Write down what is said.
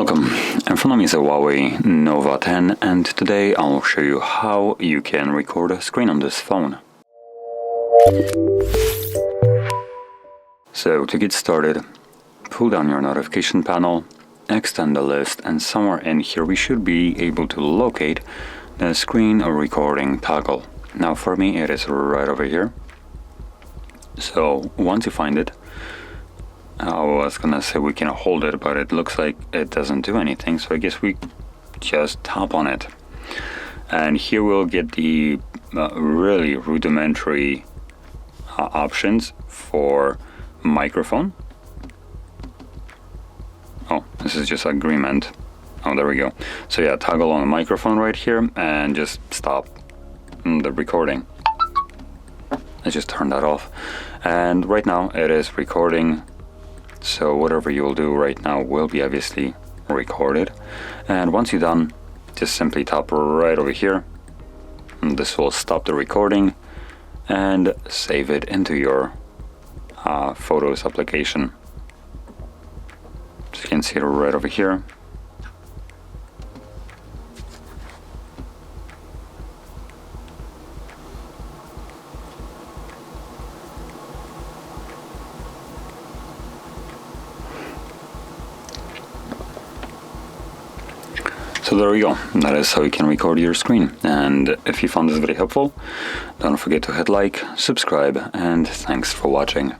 Welcome, in front of me is a HUAWEI Nova 10 and today I'll show you how you can record a screen on this phone. So to get started, pull down your notification panel, extend the list, and somewhere in here we should be able to locate the screen recording toggle. Now for me it is right over here. So once you find it, I was gonna say we can hold it, but it looks like it doesn't do anything, so I guess we just tap on it. And here we'll get the really rudimentary options for microphone. Oh, this is just agreement. Oh, there we go. So yeah, toggle on the microphone right here and just stop the recording. Let's just turn that off. And right now it is recording. So whatever you'll do right now will be obviously recorded. And once you're done, just simply tap right over here. And this will stop the recording and save it into your Photos application. So you can see it right over here. So there we go, that is how you can record your screen. And if you found this video helpful, don't forget to hit like, subscribe, and thanks for watching.